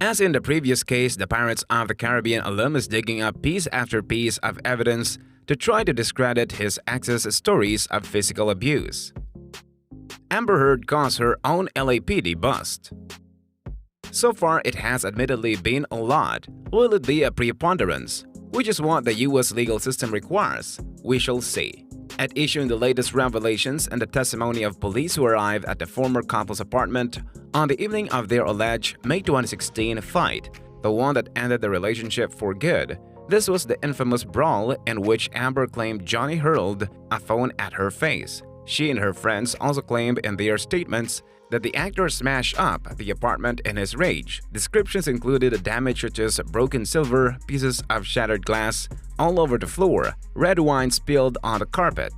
As in the previous case, the Pirates of the Caribbean alum is digging up piece after piece of evidence to try to discredit his ex's stories of physical abuse. Amber Heard caused her own LAPD bust. So far, it has admittedly been a lot. Will it be a preponderance, which is what the US legal system requires? We shall see. At issue in the latest revelations and the testimony of police who arrived at the former couple's apartment on the evening of their alleged May 2016 fight, the one that ended the relationship for good. This was the infamous brawl in which Amber claimed Johnny hurled a phone at her face. She and her friends also claimed in their statements that the actor smashed up the apartment in his rage. Descriptions included damage such as broken silver, pieces of shattered glass all over the floor, red wine spilled on the carpet.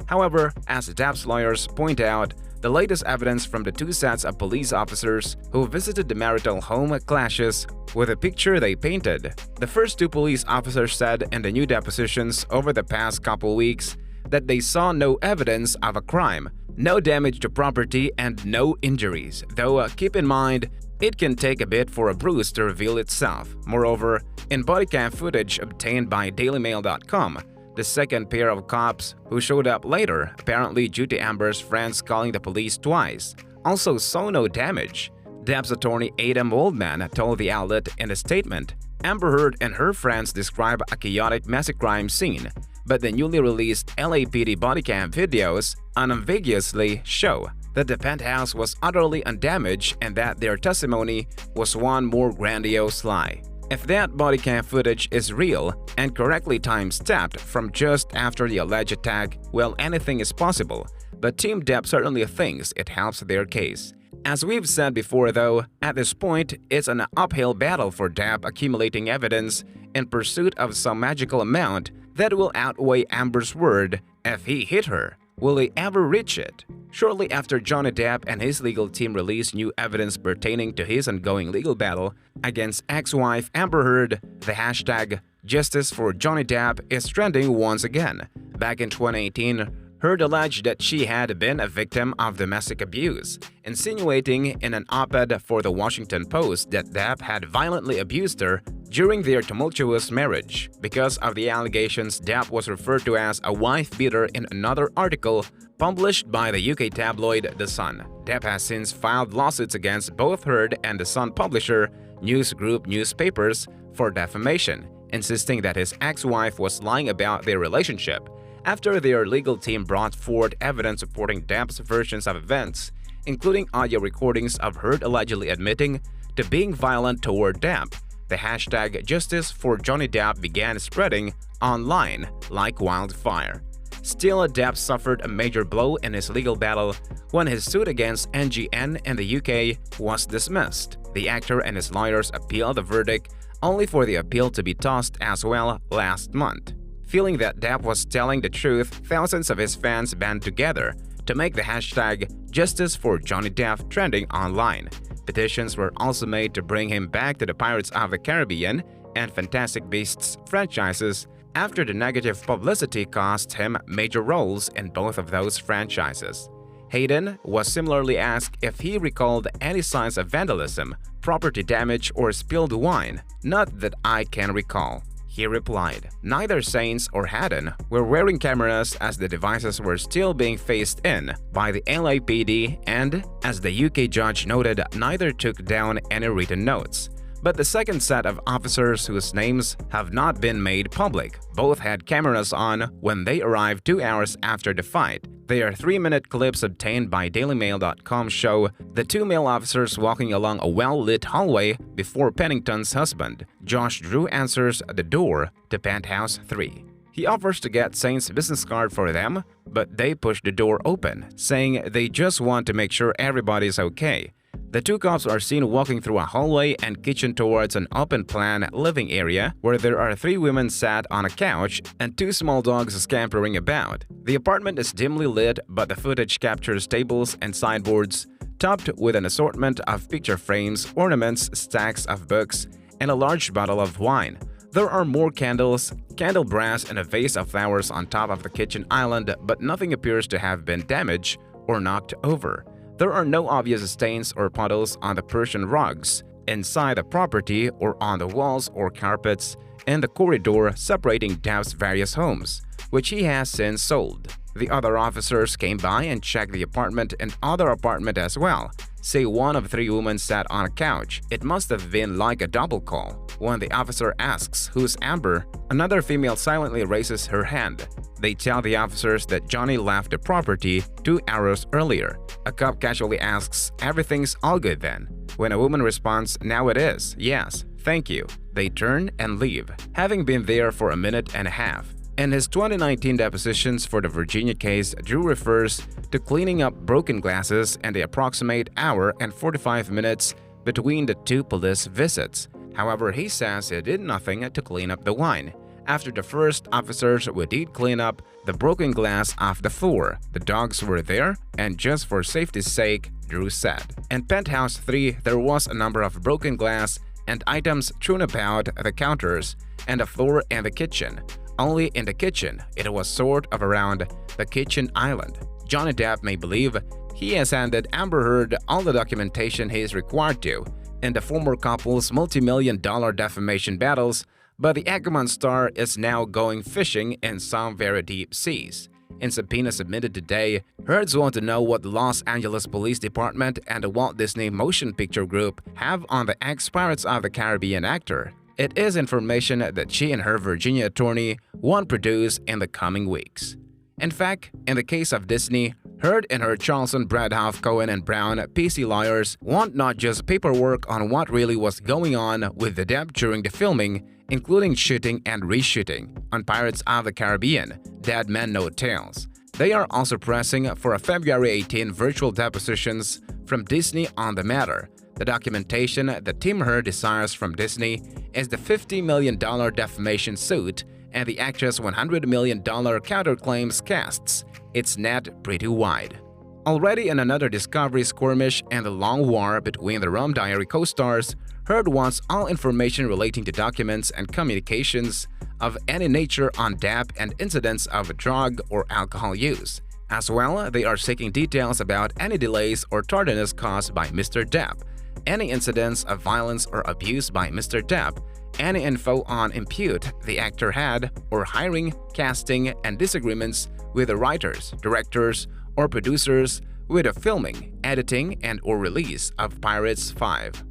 However, as Depp's lawyers point out, the latest evidence from the two sets of police officers who visited the marital home clashes with a picture they painted. The first two police officers said in the new depositions over the past couple weeks that they saw no evidence of a crime, no damage to property, and no injuries, though keep in mind, it can take a bit for a bruise to reveal itself. Moreover, in body cam footage obtained by DailyMail.com, the second pair of cops who showed up later, apparently due to Amber's friends calling the police twice, also saw no damage. Depp's attorney Adam Waldman told the outlet in a statement, Amber Heard and her friends describe a chaotic, messy crime scene, but the newly released LAPD body cam videos unambiguously show that the penthouse was utterly undamaged and that their testimony was one more grandiose lie. If that body cam footage is real and correctly time-stamped from just after the alleged attack, well, anything is possible, but Team Depp certainly thinks it helps their case. As we've said before though, at this point, it's an uphill battle for Depp accumulating evidence in pursuit of some magical amount that will outweigh Amber's word if he hit her. Will he ever reach it? Shortly after Johnny Depp and his legal team released new evidence pertaining to his ongoing legal battle against ex-wife Amber Heard, the hashtag Justice for Johnny Depp is trending once again. Back in 2018, Heard alleged that she had been a victim of domestic abuse, insinuating in an op-ed for the Washington Post that Depp had violently abused her during their tumultuous marriage. Because of the allegations, Depp was referred to as a wife-beater in another article published by the UK tabloid The Sun. Depp has since filed lawsuits against both Heard and The Sun publisher, News Group newspapers, for defamation, insisting that his ex-wife was lying about their relationship. After their legal team brought forward evidence supporting Depp's versions of events, including audio recordings of Heard allegedly admitting to being violent toward Depp, the hashtag Justice for Johnny Depp began spreading online like wildfire. Still, Depp suffered a major blow in his legal battle when his suit against NGN in the UK was dismissed. The actor and his lawyers appealed the verdict, only for the appeal to be tossed as well last month. Feeling that Depp was telling the truth, thousands of his fans band together to make the hashtag Justice for Johnny Depp trending online. Petitions were also made to bring him back to the Pirates of the Caribbean and Fantastic Beasts franchises after the negative publicity cost him major roles in both of those franchises. Hayden was similarly asked if he recalled any signs of vandalism, property damage, or spilled wine. "Not that I can recall," he replied. Neither Saints or Haddon were wearing cameras as the devices were still being phased in by the LAPD, and, as the UK judge noted, neither took down any written notes. But the second set of officers, whose names have not been made public, both had cameras on when they arrived 2 hours after the fight. Their 3-minute clips obtained by DailyMail.com show the two male officers walking along a well-lit hallway before Pennington's husband, Josh Drew, answers the door to Penthouse 3. He offers to get Saint's business card for them, but they push the door open, saying they just want to make sure everybody's okay. The two cops are seen walking through a hallway and kitchen towards an open-plan living area where there are 3 women sat on a couch and 2 small dogs scampering about. The apartment is dimly lit, but the footage captures tables and sideboards topped with an assortment of picture frames, ornaments, stacks of books, and a large bottle of wine. There are more candles, candle brass, and a vase of flowers on top of the kitchen island, but nothing appears to have been damaged or knocked over. There are no obvious stains or puddles on the Persian rugs, inside the property or on the walls or carpets in the corridor separating Depp's various homes, which he has since sold. The other officers came by and checked the apartment and other apartment as well. Say one of 3 women sat on a couch. It must have been like a double call. When the officer asks, "Who's Amber?" another female silently raises her hand. They tell the officers that Johnny left the property 2 hours earlier. A cop casually asks, "Everything's all good then?" When a woman responds, "Now it is, yes, thank you," they turn and leave, having been there for a minute and a half. In his 2019 depositions for the Virginia case, Drew refers to cleaning up broken glasses and the approximate hour and 45 minutes between the 2 police visits. However, he says he did nothing to clean up the wine. After the first officers did clean up the broken glass off the floor, the dogs were there, and just for safety's sake, Drew said. In Penthouse 3, there was a number of broken glass and items strewn about the counters and the floor and the kitchen. Only in the kitchen, it was sort of around the kitchen island. Johnny Depp may believe he has handed Amber Heard all the documentation he is required to in the former couple's multi-million-dollar defamation battles, but the Egmont star is now going fishing in some very deep seas. In subpoena submitted today, Heards want to know what the Los Angeles Police Department and the Walt Disney Motion Picture Group have on the ex-Pirates of the Caribbean actor. It is information that she and her Virginia attorney won't produce in the coming weeks. In fact, in the case of Disney, Heard and her Charleston, Bradhoff, Cohen, and Brown PC lawyers want not just paperwork on what really was going on with the Depp during the filming, including shooting and reshooting on Pirates of the Caribbean, Dead Men Know Tales. They are also pressing for a February 18 virtual depositions from Disney on the matter. The documentation that Team Heard desires from Disney is the $50 million defamation suit and the actress' $100 million counterclaims casts its net pretty wide. Already in another discovery skirmish and the long war between the Rum Diary co-stars, Heard wants all information relating to documents and communications of any nature on Depp and incidents of drug or alcohol use. As well, they are seeking details about any delays or tardiness caused by Mr. Depp, any incidents of violence or abuse by Mr. Depp, any info on impute the actor had, or hiring, casting, and disagreements with the writers, directors, or producers with the filming, editing, and/or release of Pirates 5.